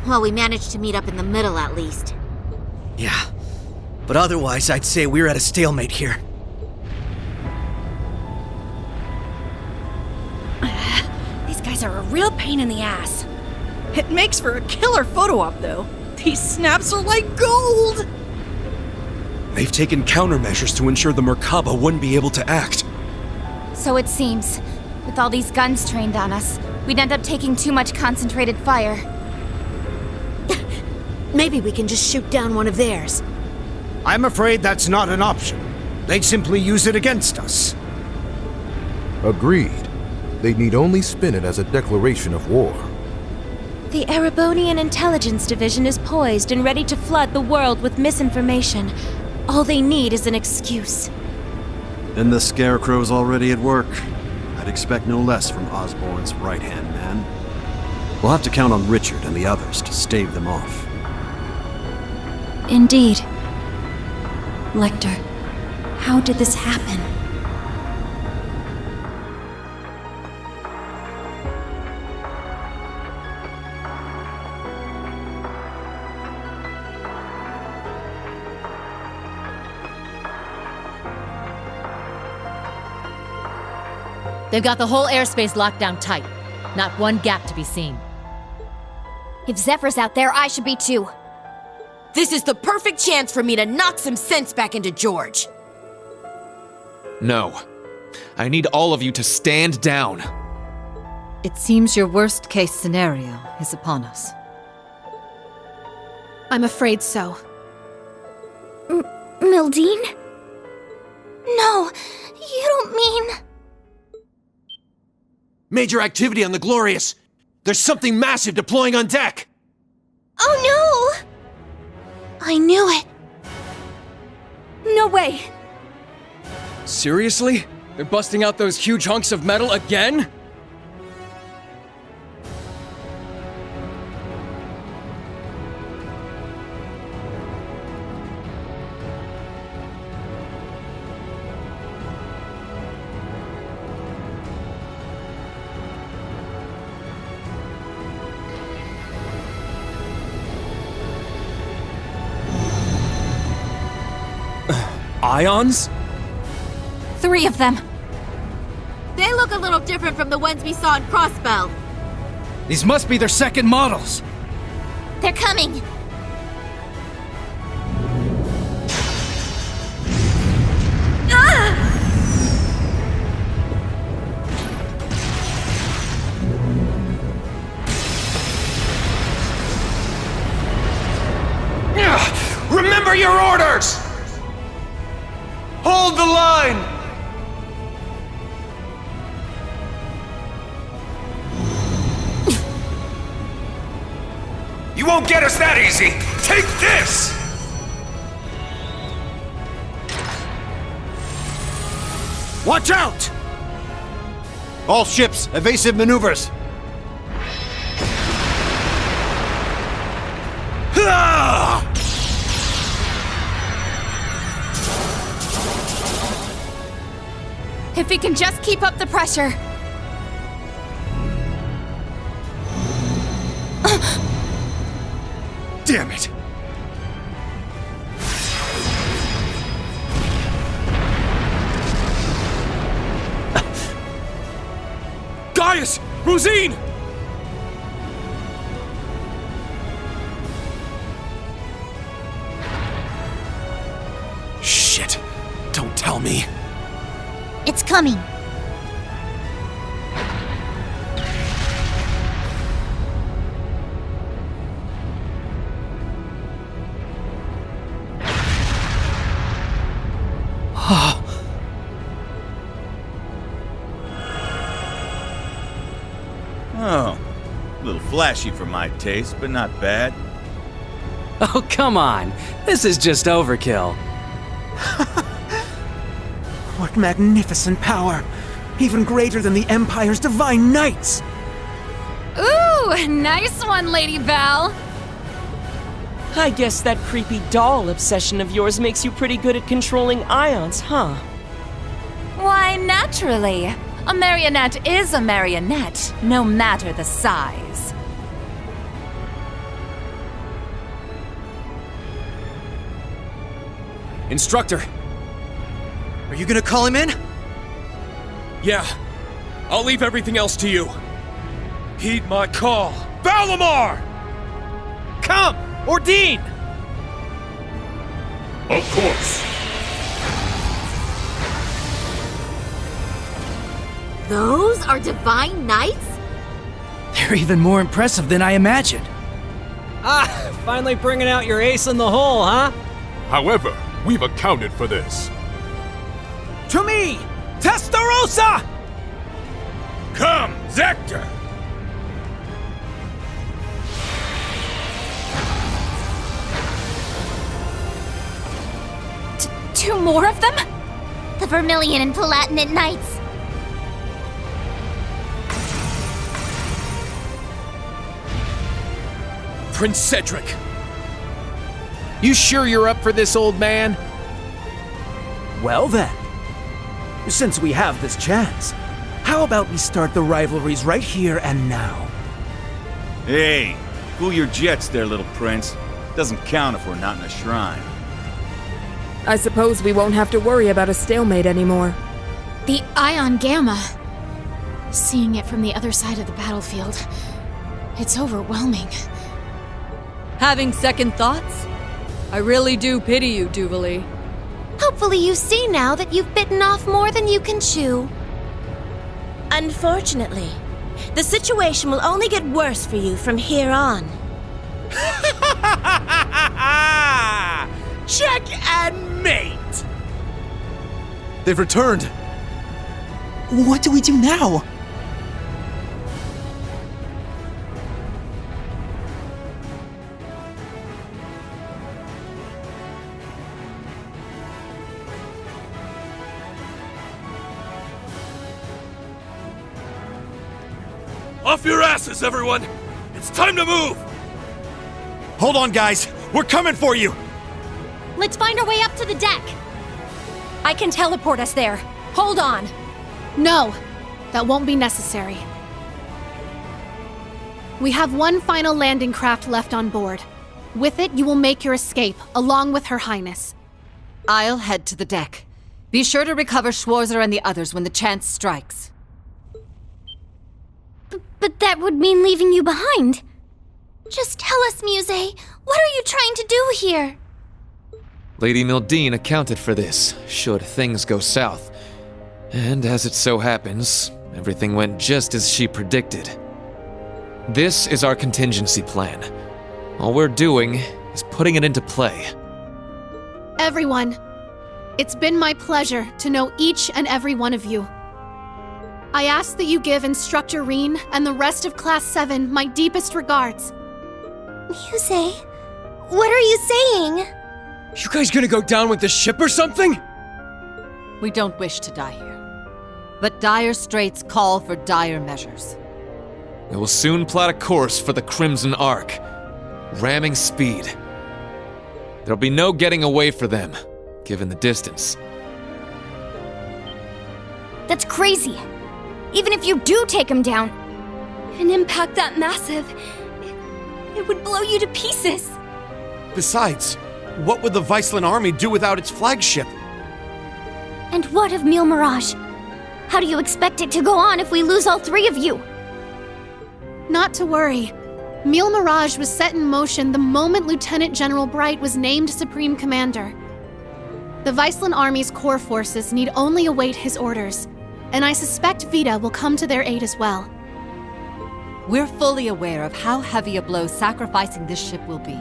Well, we managed to meet up in the middle at least. Yeah, but otherwise I'd say we're at a stalemate here. These guys are a real pain in the ass. It makes for a killer photo op, though. These snaps are like gold! They've taken countermeasures to ensure the Merkaba wouldn't be able to act. So it seems. With all these guns trained on us, we'd end up taking too much concentrated fire. Maybe we can just shoot down one of theirs. I'm afraid that's not an option. They'd simply use it against us. Agreed. They'd need only spin it as a declaration of war. The Erebonian Intelligence Division is poised and ready to flood the world with misinformation. All they need is an excuse. And the Scarecrow's already at work. I'd expect no less from Osborn's right-hand man. We'll have to count on Richard and the others to stave them off. Indeed. Lecter, how did this happen? They've got the whole airspace locked down tight. Not one gap to be seen. If Zephyr's out there, I should be too. This is the perfect chance for me to knock some sense back into George. No. I need all of you to stand down. It seems your worst-case scenario is upon us. I'm afraid so. Mildine? No, you don't mean... Major activity on the Glorious! There's something massive deploying on deck! Oh no! I knew it. No way! Seriously? They're busting out those huge hunks of metal again? Ions? 3 of them. They look a little different from the ones we saw in Crossbell. These must be their second models. They're coming. Remember your orders! Hold the line! You won't get us that easy! Take this! Watch out! All ships, evasive maneuvers. Ah! If we can just keep up the pressure. Damn it! Gaius! Rosine! Shit! Don't tell me. It's coming. Oh, a little flashy for my taste, but not bad. Oh, come on. This is just overkill. What magnificent power! Even greater than the Empire's divine knights! Ooh, nice one, Lady Val. I guess that creepy doll obsession of yours makes you pretty good at controlling ions, huh? Why, naturally. A marionette is a marionette, no matter the size. Instructor! Are you gonna call him in? Yeah. I'll leave everything else to you. Heed my call. Valimar! Come! Ordine! Of course. Those are divine knights? They're even more impressive than I imagined. Ah, finally bringing out your ace in the hole, huh? However, we've accounted for this. To me! Testarossa! Come, Zector! Two more of them? The Vermilion and Palatinate Knights. Prince Cedric! You sure you're up for this, old man? Well then, since we have this chance, how about we start the rivalries right here and now? Hey, cool your jets there, little prince. Doesn't count if we're not in a shrine. I suppose we won't have to worry about a stalemate anymore. The Ion Gamma. Seeing it from the other side of the battlefield, it's overwhelming. Having second thoughts? I really do pity you, Duvalie. Hopefully you see now that you've bitten off more than you can chew. Unfortunately, the situation will only get worse for you from here on. Check and mate! They've returned. What do we do now? Off your asses, everyone! It's time to move! Hold on, guys. We're coming for you! Let's find our way up to the deck. I can teleport us there. Hold on. No, that won't be necessary. We have one final landing craft left on board. With it, you will make your escape, along with Her Highness. I'll head to the deck. Be sure to recover Schwarzer and the others when the chance strikes. But that would mean leaving you behind. Just tell us, Muse, what are you trying to do here? Lady Mildine accounted for this, should things go south. And as it so happens, everything went just as she predicted. This is our contingency plan. All we're doing is putting it into play. Everyone, it's been my pleasure to know each and every one of you. I ask that you give Instructor Reen and the rest of Class 7 my deepest regards. Muse, what are you saying? You guys gonna go down with the ship or something? We don't wish to die here. But dire straits call for dire measures. We will soon plot a course for the Crimson Arc. Ramming speed. There'll be no getting away for them, given the distance. That's crazy. Even if you do take him down, an impact that massive, it would blow you to pieces. Besides, what would the Viceland army do without its flagship? And what of Mille Mirage? How do you expect it to go on if we lose all three of you? Not to worry. Mille Mirage was set in motion the moment Lieutenant General Bright was named Supreme Commander. The Viceland Army's core forces need only await his orders, and I suspect Vita will come to their aid as well. We're fully aware of how heavy a blow sacrificing this ship will be.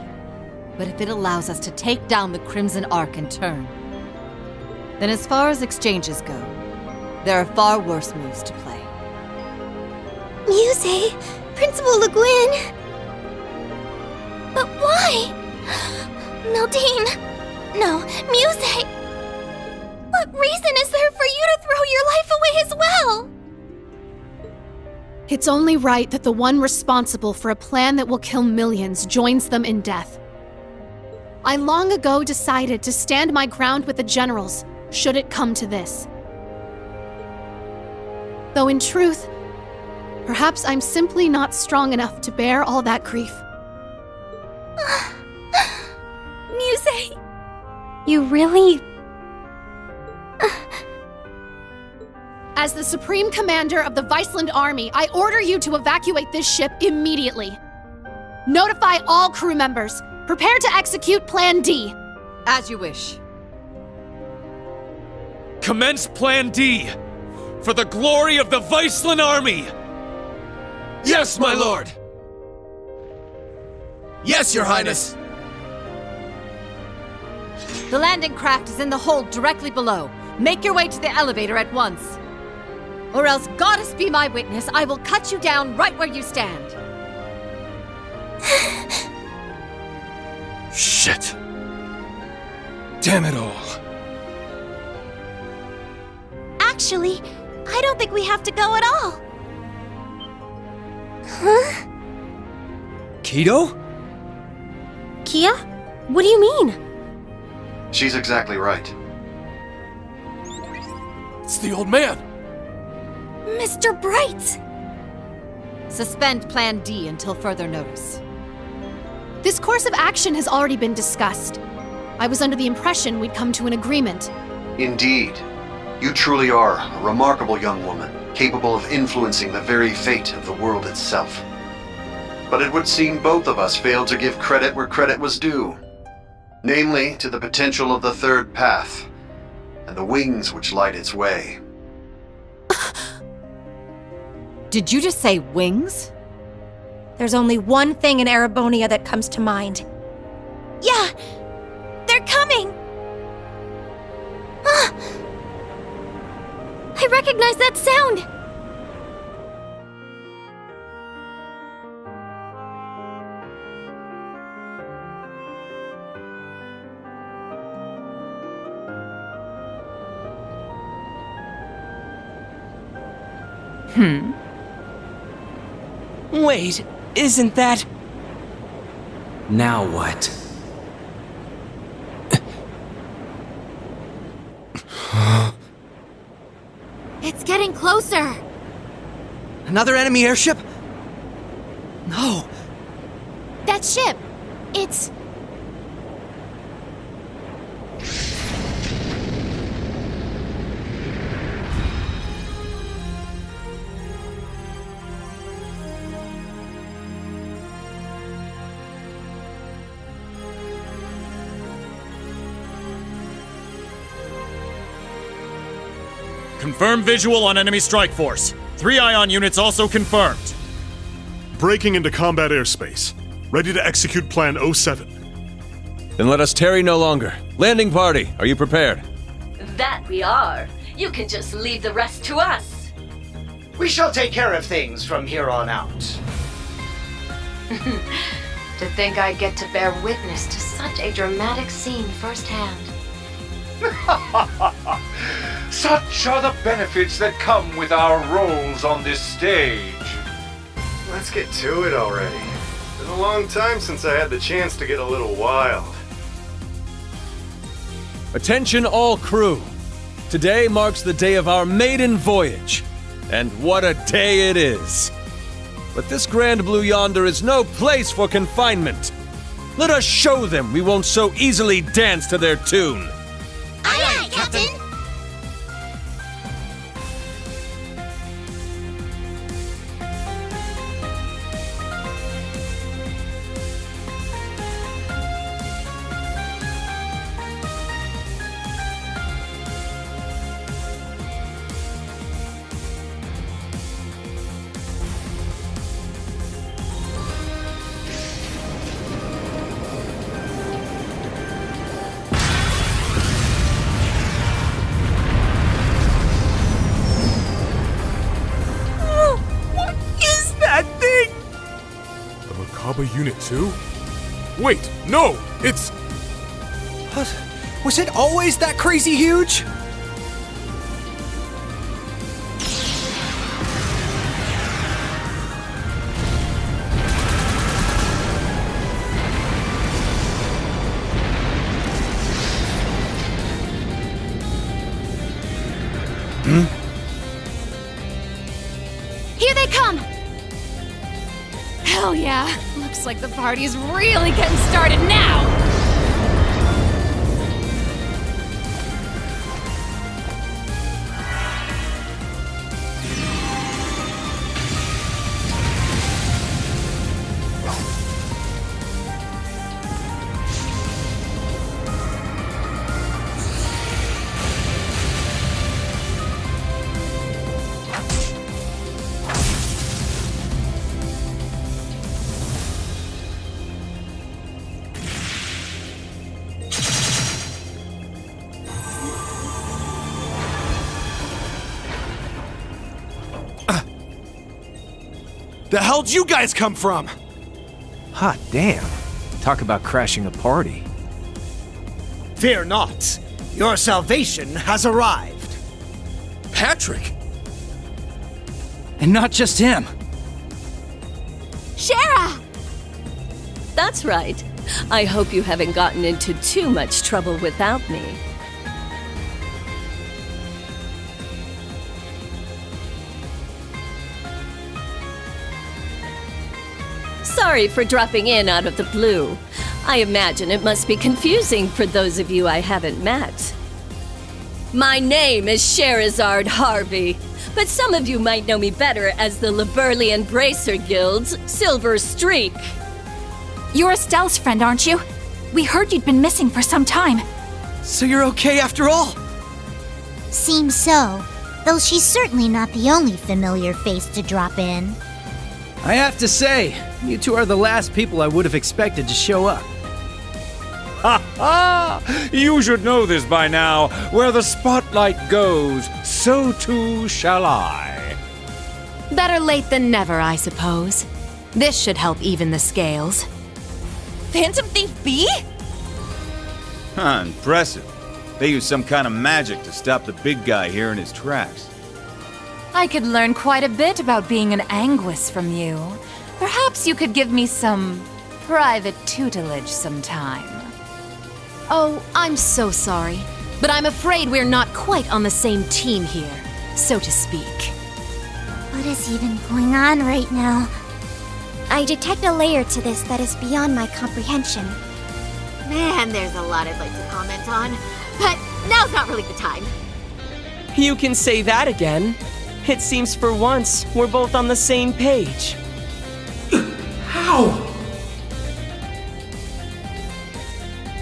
But if it allows us to take down the Crimson Arc in turn, then as far as exchanges go, there are far worse moves to play. Muse, Principal Le Guin. But why? Mildine. No, Muse. What reason is there for you to throw your life away as well? It's only right that the one responsible for a plan that will kill millions joins them in death. I long ago decided to stand my ground with the generals, should it come to this. Though in truth, perhaps I'm simply not strong enough to bear all that grief. Muse, You really... As the Supreme Commander of the Viceland Army, I order you to evacuate this ship immediately. Notify all crew members. Prepare to execute Plan D. As you wish. Commence Plan D! For the glory of the Viceland Army! Yes, my lord! Yes, your highness! The landing craft is in the hold directly below. Make your way to the elevator at once. Or else, goddess be my witness, I will cut you down right where you stand. Shit. Damn it all. Actually, I don't think we have to go at all. Huh? Kido? Kia? What do you mean? She's exactly right. It's the old man. Mr. Bright! Suspend Plan D until further notice. This course of action has already been discussed. I was under the impression we'd come to an agreement. Indeed. You truly are a remarkable young woman, capable of influencing the very fate of the world itself. But it would seem both of us failed to give credit where credit was due. Namely, to the potential of the third path, and the wings which light its way. Did you just say wings? There's only one thing in Erebonia that comes to mind. Yeah! They're coming! Ah! I recognize that sound! Wait, isn't that... Now what? It's getting closer. Another enemy airship? No. That ship! It's... Confirm visual on enemy strike force. 3 ion units also confirmed. Breaking into combat airspace. Ready to execute Plan 07. Then let us tarry no longer. Landing party, are you prepared? That we are. You can just leave the rest to us. We shall take care of things from here on out. To think I get to bear witness to such a dramatic scene firsthand. Such are the benefits that come with our roles on this stage. Let's get to it already. Been a long time since I had the chance to get a little wild. Attention all crew. Today marks the day of our maiden voyage. And what a day it is. But this Grand Blue yonder is no place for confinement. Let us show them we won't so easily dance to their tune. Aye, aye, Captain! Unit 2? Wait, no! It's... What? Was it always that crazy huge? Here they come! Hell yeah! Looks like the party's really getting started now! The hell'd you guys come from? Hot damn. Talk about crashing a party. Fear not. Your salvation has arrived. Patrick? And not just him. Shara! That's right. I hope you haven't gotten into too much trouble without me. Sorry for dropping in out of the blue. I imagine it must be confusing for those of you I haven't met. My name is Sherazard Harvey, but some of you might know me better as the Liberlian Bracer Guild's Silver Streak. You're Estelle's friend, aren't you? We heard you'd been missing for some time. So you're okay after all? Seems so, though she's certainly not the only familiar face to drop in. I have to say, you two are the last people I would have expected to show up. Ha ha! You should know this by now. Where the spotlight goes, so too shall I. Better late than never, I suppose. This should help even the scales. Phantom Thief B? Huh, impressive. They use some kind of magic to stop the big guy here in his tracks. I could learn quite a bit about being an Anguis from you. Perhaps you could give me some private tutelage sometime. Oh, I'm so sorry, but I'm afraid we're not quite on the same team here, so to speak. What is even going on right now? I detect a layer to this that is beyond my comprehension. Man, there's a lot I'd like to comment on, but now's not really the time. You can say that again. It seems for once we're both on the same page. How?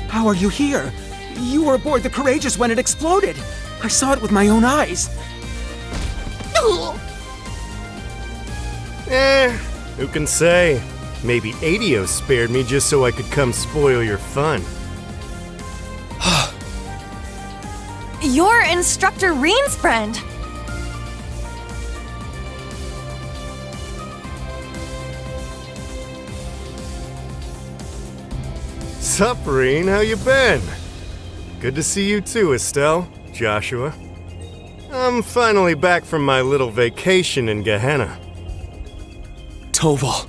How are you here? You were aboard the Courageous when it exploded. I saw it with my own eyes. Who can say? Maybe Adios spared me just so I could come spoil your fun. You're Instructor Reen's friend. Sup, Reen? How you been? Good to see you too, Estelle, Joshua. I'm finally back from my little vacation in Gehenna. Toval.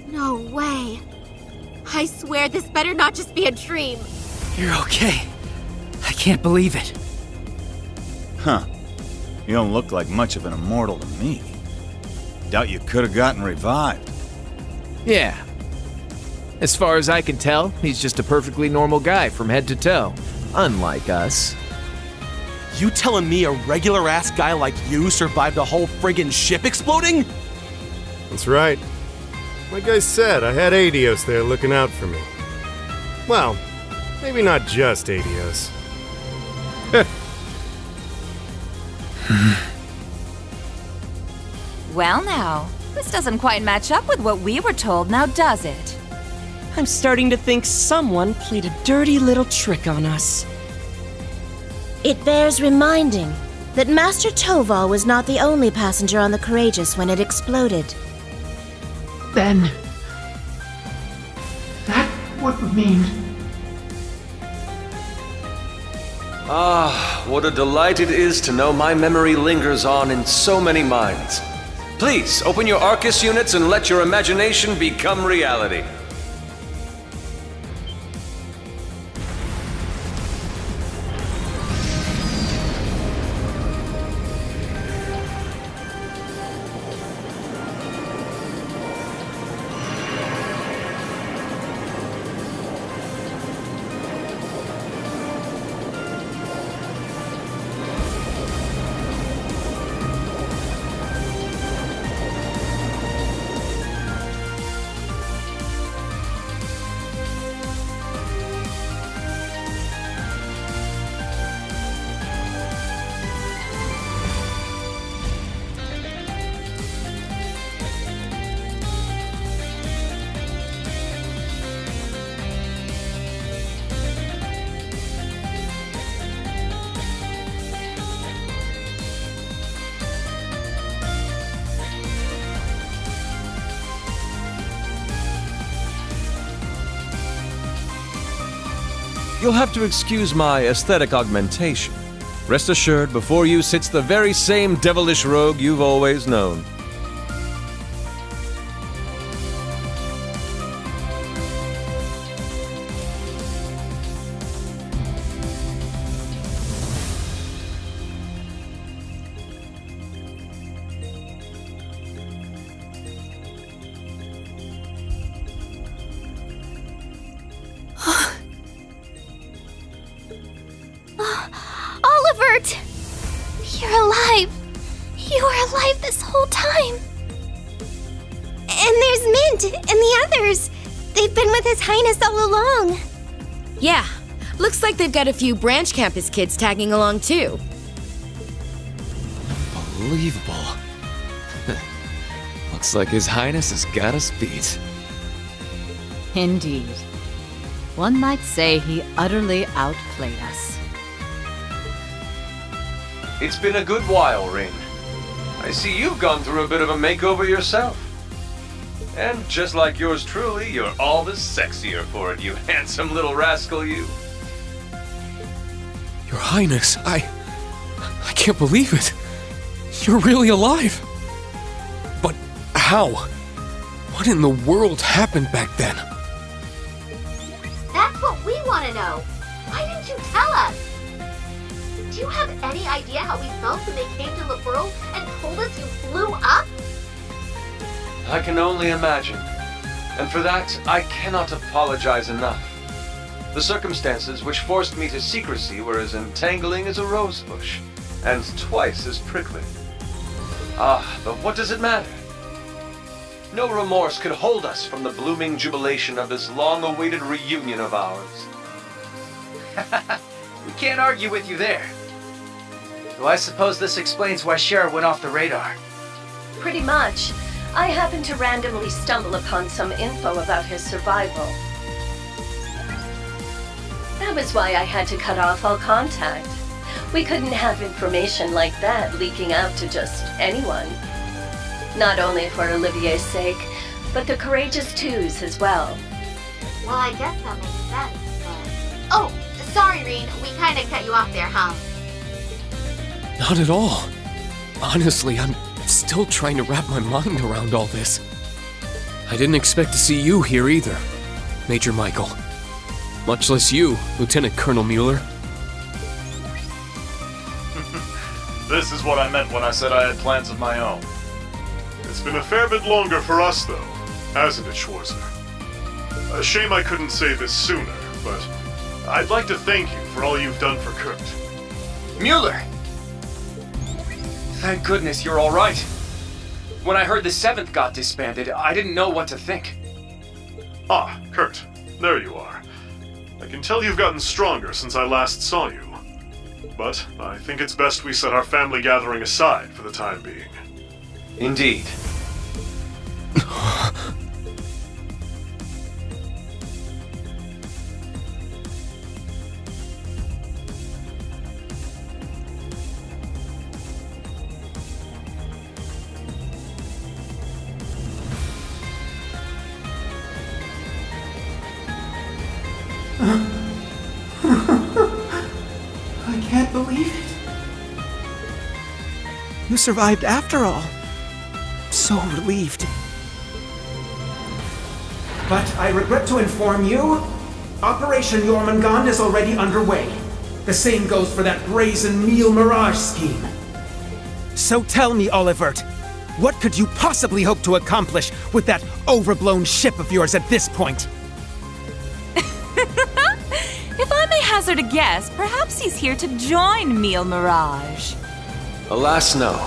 No way. I swear this better not just be a dream. You're okay. I can't believe it. Huh. You don't look like much of an immortal to me. Doubt you could have gotten revived. Yeah. As far as I can tell, he's just a perfectly normal guy from head to toe. Unlike us. You telling me a regular-ass guy like you survived a whole friggin' ship exploding? That's right. Like I said, I had Adios there looking out for me. Well, maybe not just Adios. Well now, this doesn't quite match up with what we were told, now does it? I'm starting to think someone played a dirty little trick on us. It bears reminding that Master Toval was not the only passenger on the Courageous when it exploded. Then... that would mean... Ah, what a delight it is to know my memory lingers on in so many minds. Please, open your Arcus units and let your imagination become reality. You'll have to excuse my aesthetic augmentation. Rest assured, before you sits the very same devilish rogue you've always known. Olivert! You're alive! You were alive this whole time! And there's Mint and the others! They've been with His Highness all along! Yeah, looks like they've got a few branch campus kids tagging along too. Unbelievable. Looks like His Highness has got us beat. Indeed. One might say he utterly outplayed us. It's been a good while, Rin. I see you've gone through a bit of a makeover yourself. And just like yours truly, you're all the sexier for it, you handsome little rascal, you. Your Highness, I can't believe it. You're really alive. But how? What in the world happened back then? That's what we want to know. Why didn't you tell us? Do you have any idea how we felt when they came to the world and told us you flew up? I can only imagine. And for that, I cannot apologize enough. The circumstances which forced me to secrecy were as entangling as a rosebush, and twice as prickly. Ah, but what does it matter? No remorse could hold us from the blooming jubilation of this long-awaited reunion of ours. We can't argue with you there. Though I suppose this explains why Cher went off the radar. Pretty much. I happened to randomly stumble upon some info about his survival. That was why I had to cut off all contact. We couldn't have information like that leaking out to just anyone. Not only for Olivier's sake, but the Courageous Two's as well. Well, I guess that makes sense, but... Oh, sorry, Reen. We kinda cut you off there, huh? Not at all. Honestly, I'm still trying to wrap my mind around all this. I didn't expect to see you here either, Major Michael. Much less you, Lieutenant Colonel Mueller. This is what I meant when I said I had plans of my own. It's been a fair bit longer for us, though, hasn't it, Schwarzer? A shame I couldn't say this sooner, but I'd like to thank you for all you've done for Kurt. Mueller! Thank goodness you're all right. When I heard the 7th got disbanded, I didn't know what to think. Ah, Kurt, there you are. I can tell you've gotten stronger since I last saw you. But I think it's best we set our family gathering aside for the time being. Indeed. I can't believe it. You survived after all. I'm so relieved. But I regret to inform you, Operation Jormungand is already underway. The same goes for that brazen Meal Mirage scheme. So tell me, Olivert, what could you possibly hope to accomplish with that overblown ship of yours at this point? If I may hazard a guess, perhaps he's here to join Meal Mirage. Alas, no.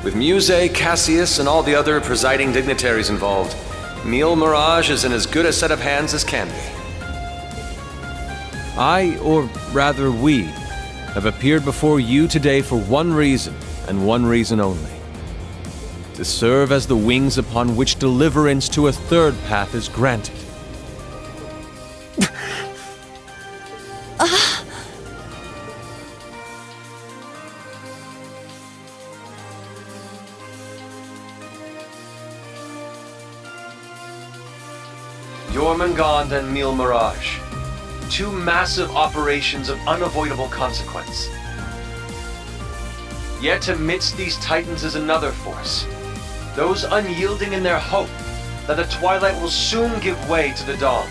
With Muse, Cassius, and all the other presiding dignitaries involved, Meal Mirage is in as good a set of hands as can be. I, or rather we, have appeared before you today for one reason, and one reason only. To serve as the wings upon which deliverance to a third path is granted. Jormungand and Meal Mirage. two massive operations of unavoidable consequence. Yet amidst these titans is another force, those unyielding in their hope that the twilight will soon give way to the dawn.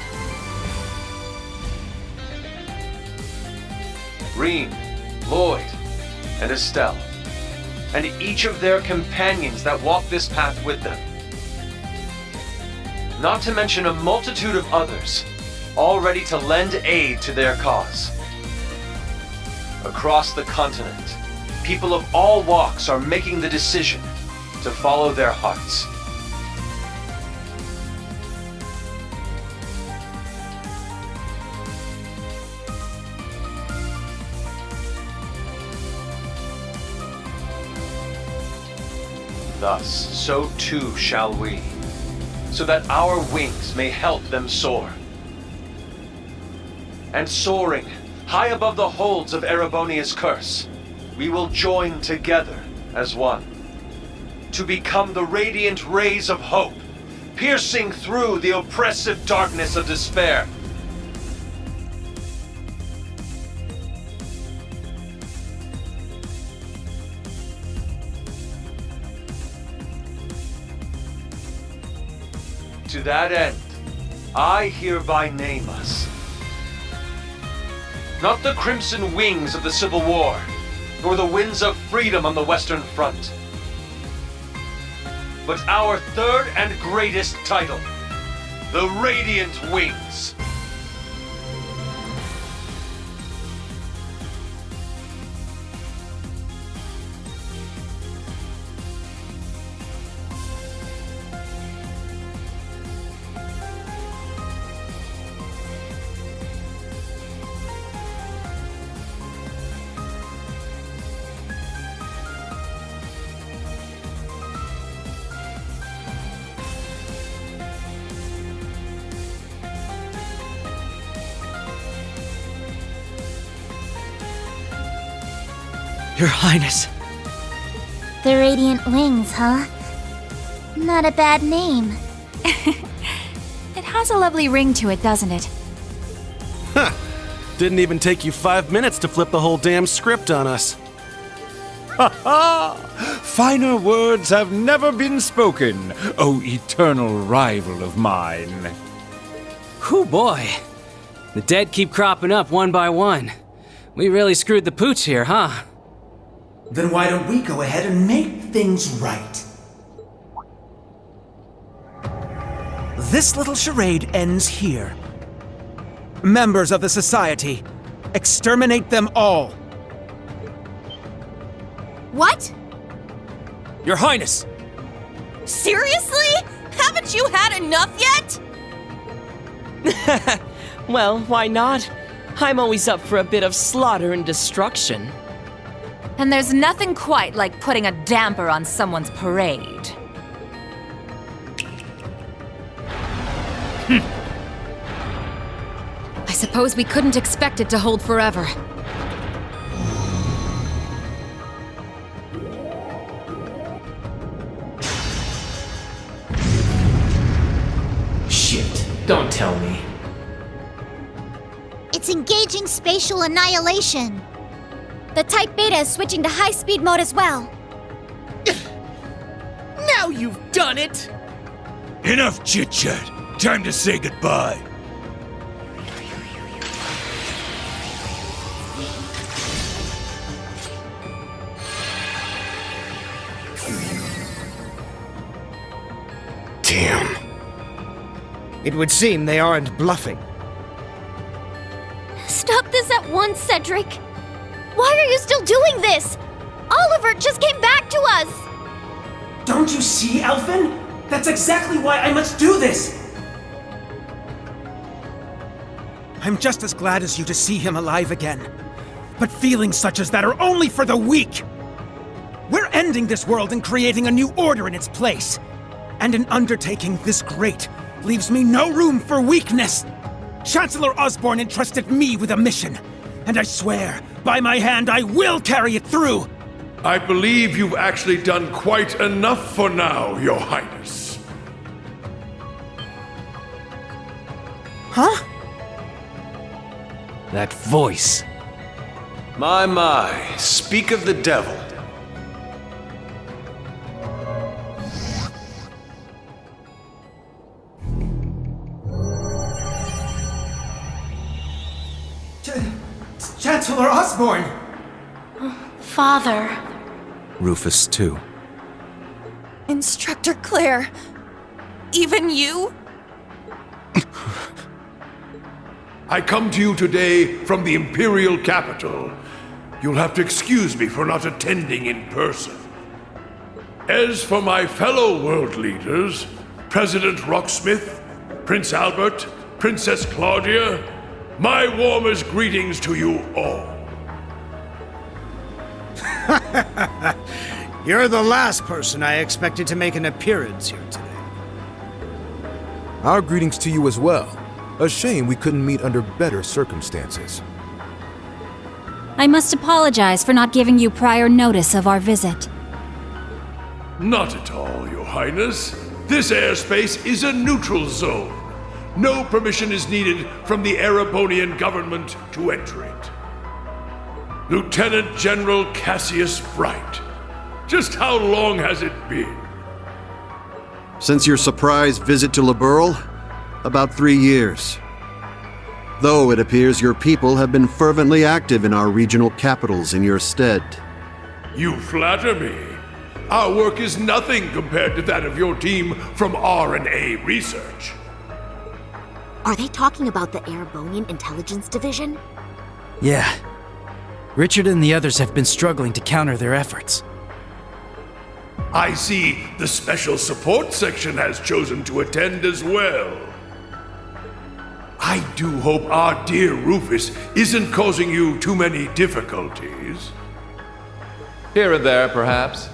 Reen, Lloyd, and Estelle, and each of their companions that walk this path with them. Not to mention a multitude of others, all ready to lend aid to their cause. Across the continent, people of all walks are making the decision to follow their hearts. Thus, so too shall we, so that our wings may help them soar. And soaring, high above the holds of Erebonia's curse, we will join together as one, to become the radiant rays of hope, piercing through the oppressive darkness of despair. To that end, I hereby name us. Not the crimson wings of the Civil War, nor the winds of freedom on the Western Front, but our third and greatest title, the Radiant Wings. Your Highness. The Radiant Wings, huh? Not a bad name. It has a lovely ring to it, doesn't it? Huh. Didn't even take you 5 minutes to flip the whole damn script on us. Ha ha! Finer words have never been spoken, O eternal rival of mine. Whew, boy. The dead keep cropping up one by one. We really screwed the pooch here, huh? Then why don't we go ahead and make things right? This little charade ends here. Members of the Society, exterminate them all. What? Your Highness! Seriously? Haven't you had enough yet? Well, why not? I'm always up for a bit of slaughter and destruction. And there's nothing quite like putting a damper on someone's parade. I suppose we couldn't expect it to hold forever. Shit, don't tell me. It's engaging spatial annihilation. The Type Beta is switching to high-speed mode as well. Now you've done it! Enough chit-chat. Time to say goodbye. Damn. It would seem they aren't bluffing. Stop this at once, Cedric. Why are you still doing this? Olivert just came back to us! Don't you see, Elfin? That's exactly why I must do this! I'm just as glad as you to see him alive again. But feelings such as that are only for the weak! We're ending this world and creating a new order in its place. And an undertaking this great leaves me no room for weakness! Chancellor Osborne entrusted me with a mission, and I swear, by my hand, I will carry it through! I believe you've actually done quite enough for now, Your Highness. Huh? That voice. My, speak of the devil. Chancellor Osborne! Father. Rufus, too. Instructor Claire. Even you? I come to you today from the Imperial capital. You'll have to excuse me for not attending in person. As for my fellow world leaders, President Rocksmith, Prince Albert, Princess Claudia, my warmest greetings to you all. You're the last person I expected to make an appearance here today. Our greetings to you as well. A shame we couldn't meet under better circumstances. I must apologize for not giving you prior notice of our visit. Not at all, Your Highness. This airspace is a neutral zone. No permission is needed from the Erebonian government to enter it. Lieutenant General Cassius Bright. Just how long has it been? Since your surprise visit to Liberl? About 3 years. Though it appears your people have been fervently active in our regional capitals in your stead. You flatter me. Our work is nothing compared to that of your team from R&A Research. Are they talking about the Erebonian Intelligence Division? Yeah. Richard and the others have been struggling to counter their efforts. I see the Special Support Section has chosen to attend as well. I do hope our dear Rufus isn't causing you too many difficulties. Here and there, perhaps.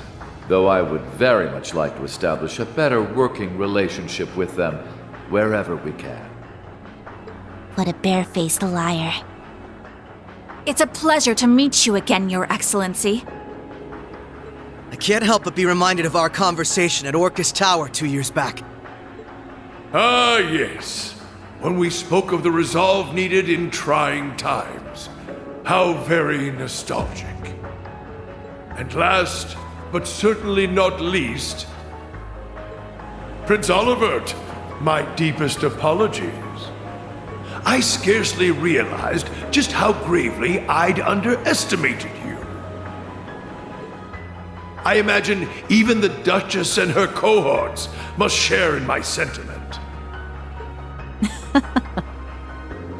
Though I would very much like to establish a better working relationship with them wherever we can. What a barefaced liar. It's a pleasure to meet you again, Your Excellency. I can't help but be reminded of our conversation at Orcus Tower 2 years back. Ah, yes. When we spoke of the resolve needed in trying times. How very nostalgic. And last, but certainly not least, Prince Olivert, my deepest apologies. I scarcely realized just how gravely I'd underestimated you. I imagine even the Duchess and her cohorts must share in my sentiment.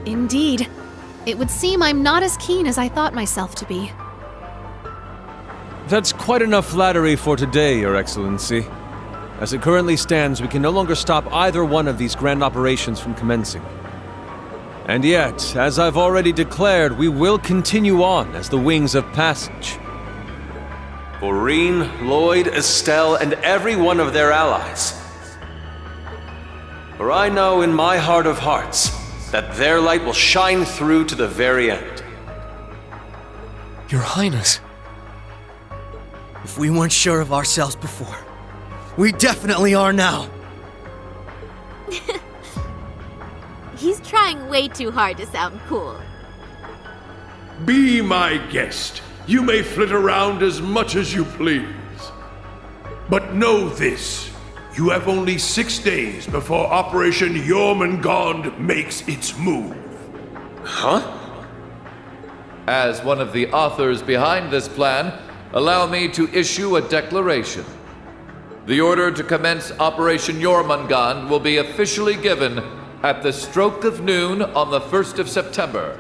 Indeed. It would seem I'm not as keen as I thought myself to be. That's quite enough flattery for today, Your Excellency. As it currently stands, we can no longer stop either one of these grand operations from commencing. And yet, as I've already declared, we will continue on as the Wings of Passage. For Reen, Lloyd, Estelle, and every one of their allies. For I know in my heart of hearts that their light will shine through to the very end. Your Highness. If we weren't sure of ourselves before, we definitely are now. He's trying way too hard to sound cool. Be my guest. You may flit around as much as you please. But know this. You have only 6 days before Operation Jormungand makes its move. Huh? As one of the authors behind this plan, allow me to issue a declaration. The order to commence Operation Jormungand will be officially given at the stroke of noon on the 1st of September.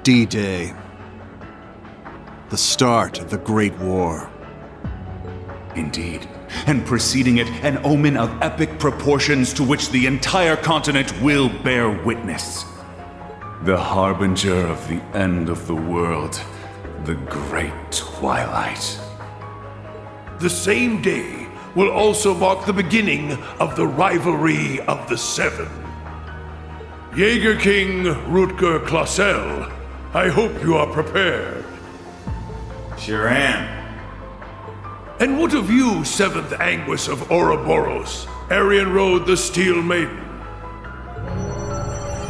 D-Day. The start of the Great War. Indeed, and preceding it, an omen of epic proportions to which the entire continent will bear witness. The harbinger of the end of the world, the Great Twilight. The same day will also mark the beginning of the rivalry of the Seven. Jaeger King Rutger Clausel, I hope you are prepared. Sure am. And what of you, 7th Anguis of Ouroboros, Arian Road the Steel Maiden?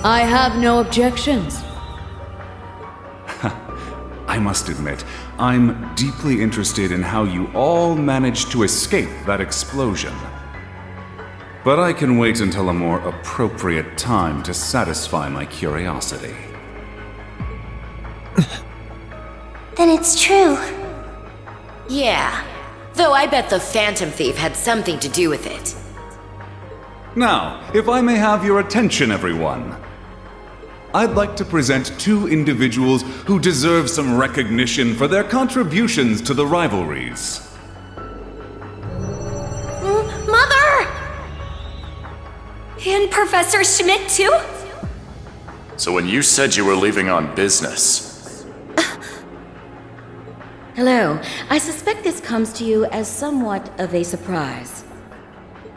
I have no objections. I must admit, I'm deeply interested in how you all managed to escape that explosion. But I can wait until a more appropriate time to satisfy my curiosity. Then it's true. Yeah. Though I bet the Phantom Thief had something to do with it. Now, if I may have your attention, everyone. I'd like to present two individuals who deserve some recognition for their contributions to the rivalries. Mother! And Professor Schmidt, too? So when you said you were leaving on business... Hello. I suspect this comes to you as somewhat of a surprise.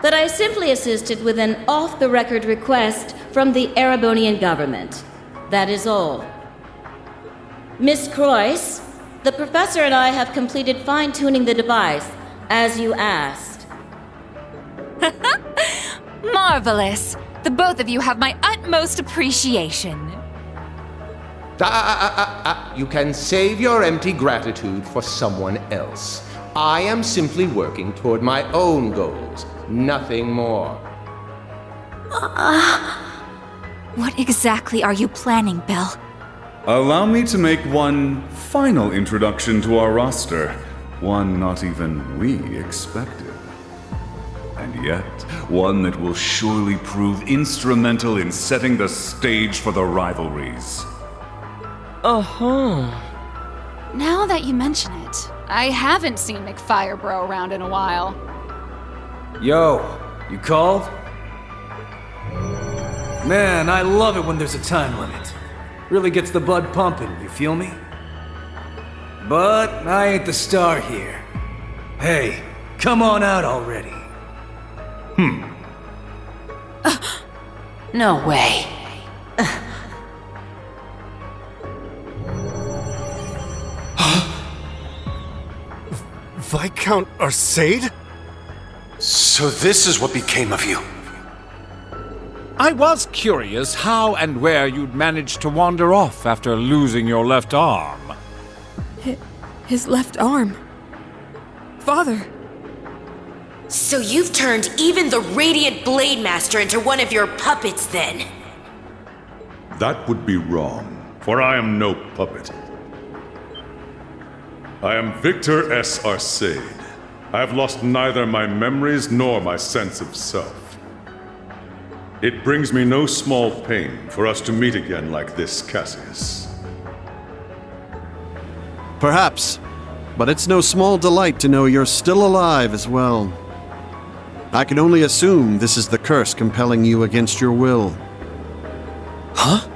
But I simply assisted with an off-the-record request from the Erebonian government. That is all. Miss Croyce, the professor and I have completed fine-tuning the device, as you asked. Marvelous! The both of you have my utmost appreciation. You can save your empty gratitude for someone else. I am simply working toward my own goals, nothing more. What exactly are you planning, Belle? Allow me to make one final introduction to our roster. One not even we expected. And yet, one that will surely prove instrumental in setting the stage for the rivalries. Uh-huh. Now that you mention it, I haven't seen McFirebro around in a while. Yo, you called? Man, I love it when there's a time limit. Really gets the blood pumping, you feel me? But I ain't the star here. Hey, come on out already. No way. Viscount Arcade? So this is what became of you. I was curious how and where you'd managed to wander off after losing your left arm. His left arm. Father. So you've turned even the Radiant Blade Master into one of your puppets, then? That would be wrong, for I am no puppet. I am Victor S. Arcade. I have lost neither my memories nor my sense of self. It brings me no small pain for us to meet again like this, Cassius. Perhaps, but it's no small delight to know you're still alive as well. I can only assume this is the curse compelling you against your will. Huh?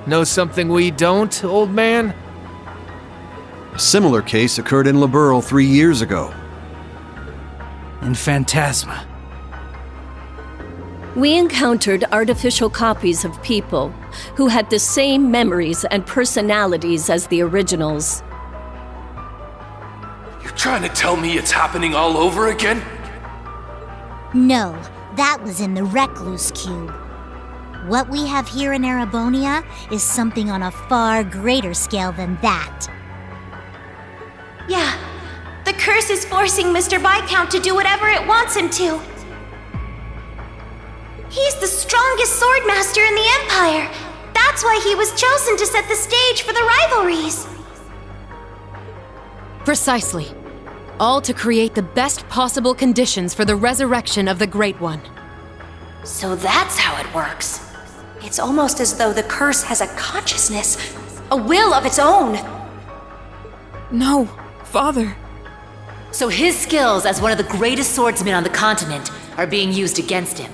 Know something we don't, old man? A similar case occurred in Liberl 3 years ago. In Phantasma. We encountered artificial copies of people who had the same memories and personalities as the originals. You're trying to tell me it's happening all over again? No, that was in the Recluse Cube. What we have here in Erebonia is something on a far greater scale than that. Yeah, the curse is forcing Mr. Viscount to do whatever it wants him to. He's the strongest swordmaster in the Empire. That's why he was chosen to set the stage for the rivalries. Precisely. All to create the best possible conditions for the resurrection of the Great One. So that's how it works. It's almost as though the curse has a consciousness, a will of its own. No, Father. So his skills as one of the greatest swordsmen on the continent are being used against him.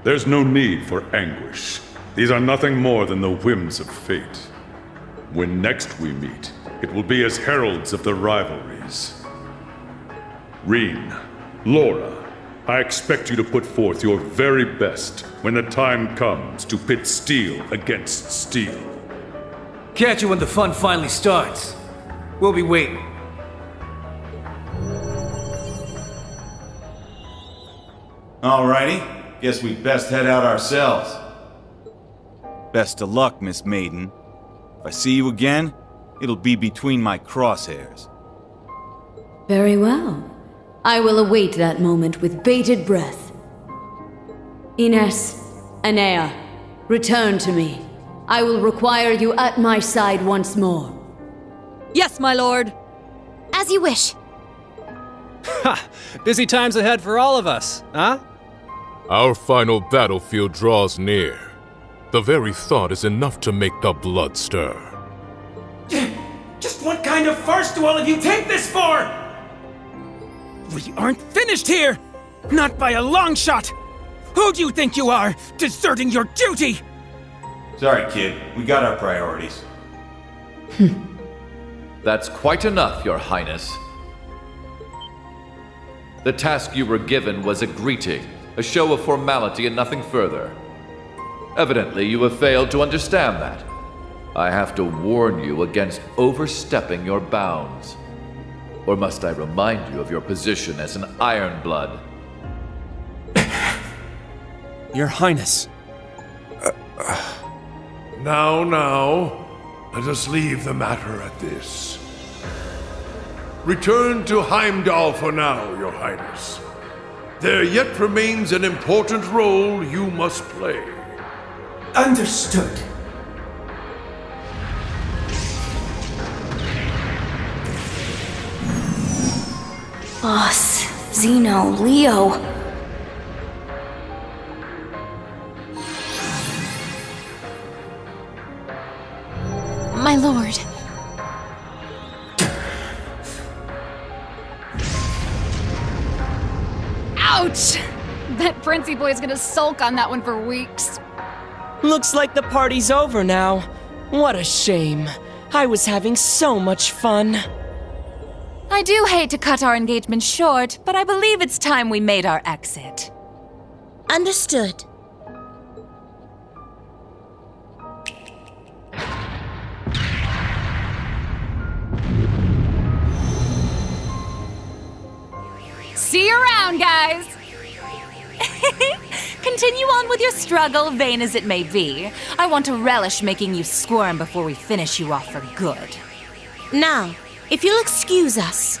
There's no need for anguish. These are nothing more than the whims of fate. When next we meet, it will be as heralds of the rivalries. Reen, Laura, I expect you to put forth your very best when the time comes to pit steel against steel. Catch you when the fun finally starts. We'll be waiting. Alrighty, guess we best head out ourselves. Best of luck, Miss Maiden. If I see you again, it'll be between my crosshairs. Very well. I will await that moment with bated breath. Ines, Anea, return to me. I will require you at my side once more. Yes, my lord. As you wish. Ha! Busy times ahead for all of us, huh? Our final battlefield draws near. The very thought is enough to make the blood stir. Just what kind of farce do all of you take this for? We aren't finished here! Not by a long shot! Who do you think you are, deserting your duty? Sorry, kid. We got our priorities. That's quite enough, Your Highness. The task you were given was a greeting, a show of formality and nothing further. Evidently, you have failed to understand that. I have to warn you against overstepping your bounds. Or must I remind you of your position as an Ironblood? Your Highness. Now, let us leave the matter at this. Return to Heimdall for now, Your Highness. There yet remains an important role you must play. Understood. Boss, Zeno, Leo. My lord. Ouch! Bet Princey Boy's gonna sulk on that one for weeks. Looks like the party's over now. What a shame. I was having so much fun. I do hate to cut our engagement short, but I believe it's time we made our exit. Understood. See you around, guys! Continue on with your struggle, vain as it may be. I want to relish making you squirm before we finish you off for good. Now, if you'll excuse us.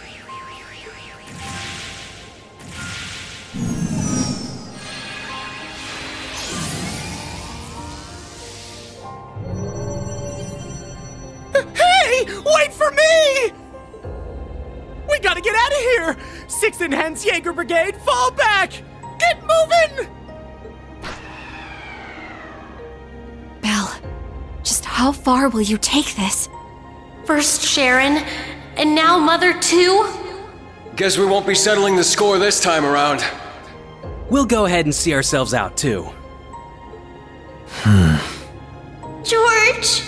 Hey! Wait for me! We gotta get out of here! 6th Enhanced Jaeger Brigade, fall back! Get moving! Belle, just how far will you take this? First Sharon, and now Mother too? Guess we won't be settling the score this time around. We'll go ahead and see ourselves out, too. George!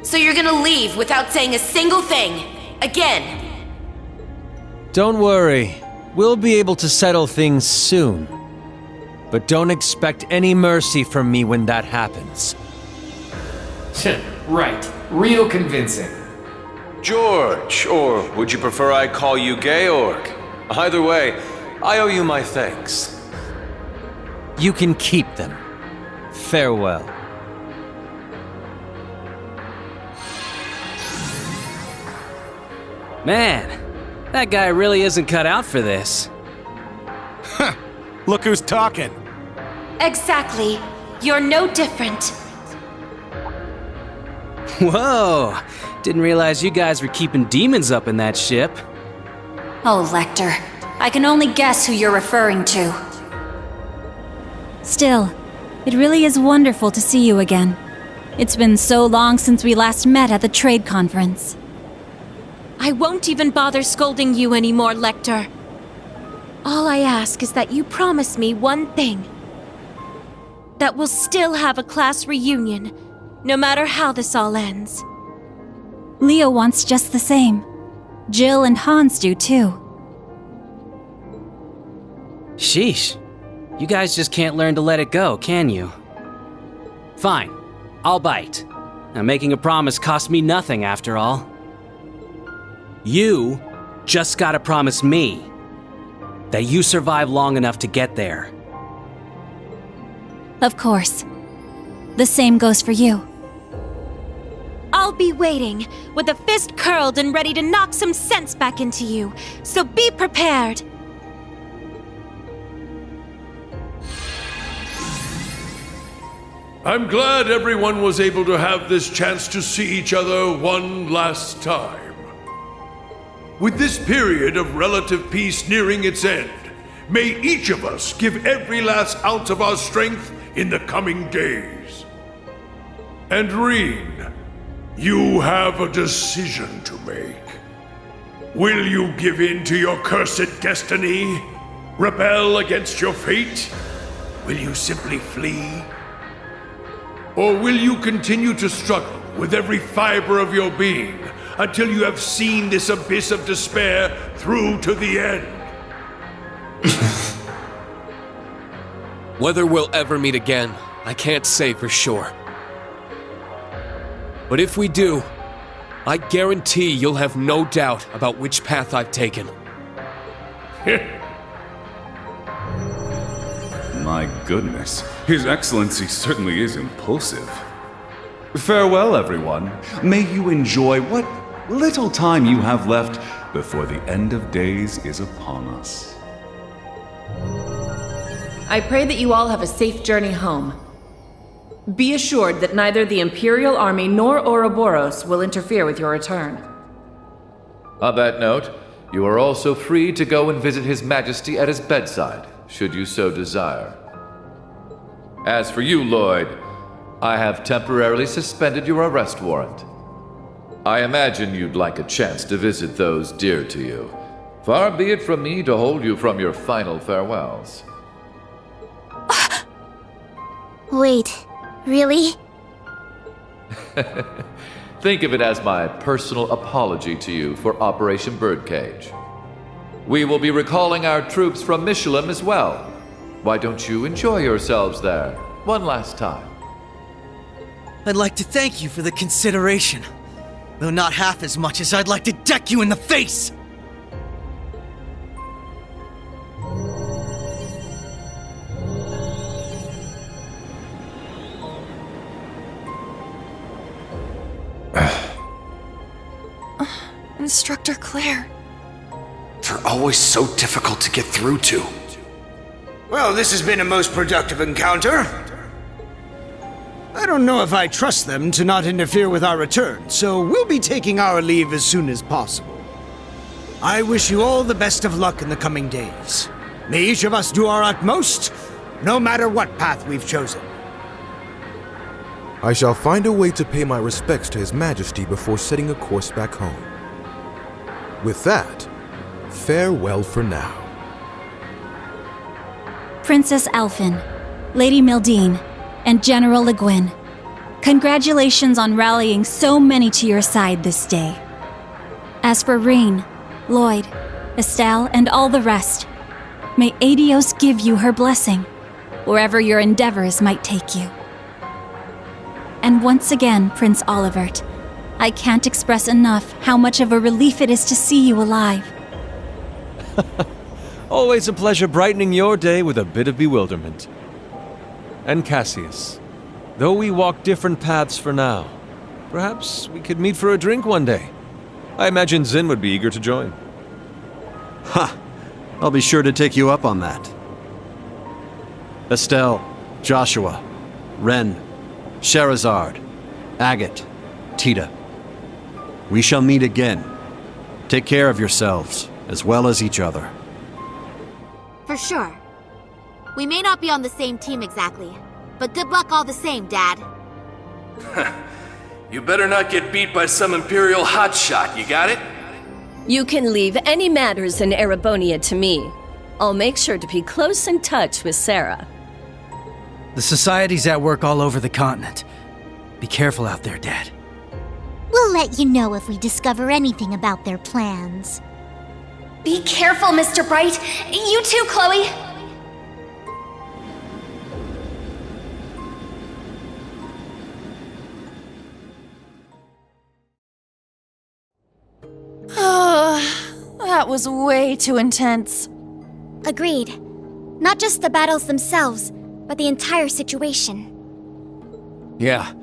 So you're gonna leave without saying a single thing? Again? Don't worry. We'll be able to settle things soon. But don't expect any mercy from me when that happens. Right. Real convincing. George, or would you prefer I call you Georg? Either way, I owe you my thanks. You can keep them. Farewell. Man, that guy really isn't cut out for this. Look who's talking. Exactly. You're no different. Whoa! Didn't realize you guys were keeping demons up in that ship. Oh, Lecter. I can only guess who you're referring to. Still, it really is wonderful to see you again. It's been so long since we last met at the trade conference. I won't even bother scolding you anymore, Lecter. All I ask is that you promise me one thing. That we'll still have a class reunion, no matter how this all ends. Leo wants just the same. Jill and Hans do too. Sheesh. You guys just can't learn to let it go, can you? Fine. I'll bite. Now, making a promise cost me nothing, after all. You just gotta promise me that you survive long enough to get there, Of course. The same goes for you. I'll be waiting, with a fist curled and ready to knock some sense back into you, so be prepared. I'm glad everyone was able to have this chance to see each other one last time. With this period of relative peace nearing its end, may each of us give every last ounce of our strength in the coming days. And Reen, you have a decision to make. Will you give in to your cursed destiny? Rebel against your fate? Will you simply flee? Or will you continue to struggle with every fiber of your being until you have seen this abyss of despair through to the end? Whether we'll ever meet again, I can't say for sure. But if we do, I guarantee you'll have no doubt about which path I've taken. My goodness, His Excellency certainly is impulsive. Farewell, everyone. May you enjoy what little time you have left before the end of days is upon us. I pray that you all have a safe journey home. Be assured that neither the Imperial Army nor Ouroboros will interfere with your return. On that note, you are also free to go and visit His Majesty at his bedside, should you so desire. As for you, Lloyd, I have temporarily suspended your arrest warrant. I imagine you'd like a chance to visit those dear to you. Far be it from me to hold you from your final farewells. Wait, really? Think of it as my personal apology to you for Operation Birdcage. We will be recalling our troops from Michelin as well. Why don't you enjoy yourselves there one last time? I'd like to thank you for the consideration, though not half as much as I'd like to deck you in the face! Instructor Claire. They're always so difficult to get through to. Well, this has been a most productive encounter. I don't know if I trust them to not interfere with our return, so we'll be taking our leave as soon as possible. I wish you all the best of luck in the coming days. May each of us do our utmost, no matter what path we've chosen. I shall find a way to pay my respects to His Majesty before setting a course back home. With that, farewell for now. Princess Alphen, Lady Mildine, and General Le Guin, congratulations on rallying so many to your side this day. As for Reen, Lloyd, Estelle, and all the rest, may Adios give you her blessing, wherever your endeavors might take you. And once again, Prince Olivert, I can't express enough how much of a relief it is to see you alive. Always a pleasure brightening your day with a bit of bewilderment. And Cassius, though we walk different paths for now, perhaps we could meet for a drink one day. I imagine Zin would be eager to join. Ha! I'll be sure to take you up on that. Estelle, Joshua, Ren, Sherazard, Agate, Tita. We shall meet again. Take care of yourselves, as well as each other. For sure. We may not be on the same team exactly, but good luck all the same, Dad. You better not get beat by some Imperial hotshot, you got it? You can leave any matters in Erebonia to me. I'll make sure to be close in touch with Sarah. The Society's at work all over the continent. Be careful out there, Dad. We'll let you know if we discover anything about their plans. Be careful, Mr. Bright. You too, Chloe. That was way too intense. Agreed. Not just the battles themselves, but the entire situation. Yeah.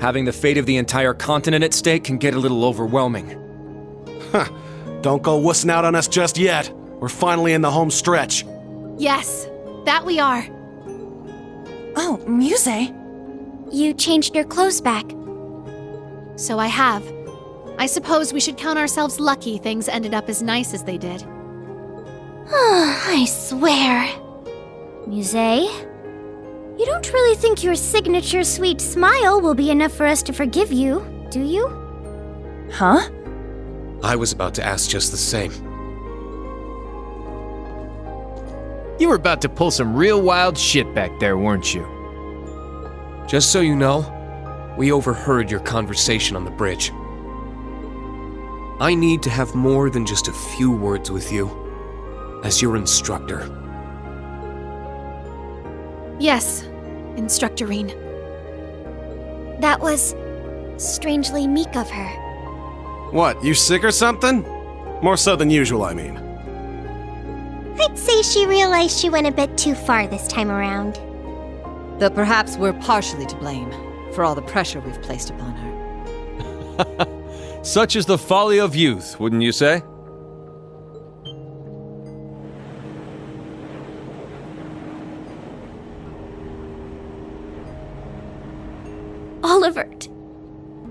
Having the fate of the entire continent at stake can get a little overwhelming. Huh. Don't go wussing out on us just yet. We're finally in the home stretch. Yes, that we are. Oh, Muse. You changed your clothes back. So I have. I suppose we should count ourselves lucky things ended up as nice as they did. I swear. Muse? You don't really think your signature sweet smile will be enough for us to forgive you, do you? Huh? I was about to ask just the same. You were about to pull some real wild shit back there, weren't you? Just so you know, we overheard your conversation on the bridge. I need to have more than just a few words with you, as your instructor. Yes, Instructor Reen. That was strangely meek of her. What, you sick or something? More so than usual, I mean. I'd say she realized she went a bit too far this time around. Though perhaps we're partially to blame for all the pressure we've placed upon her. Such is the folly of youth, wouldn't you say? Olivert.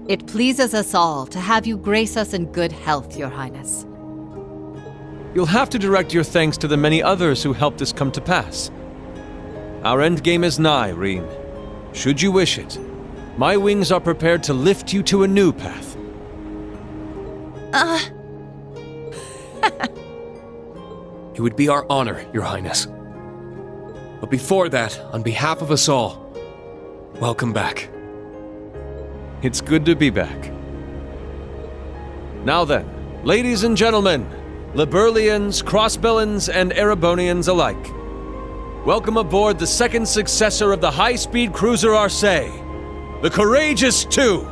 It pleases us all to have you grace us in good health, Your Highness. You'll have to direct your thanks to the many others who helped this come to pass. Our endgame is nigh, Reen. Should you wish it, my wings are prepared to lift you to a new path. It would be our honor, Your Highness. But before that, on behalf of us all, welcome back. It's good to be back. Now then, ladies and gentlemen, Liberlians, Crossbellans, and Erebonians alike, welcome aboard the second successor of the high-speed cruiser Arcee, the Courageous II!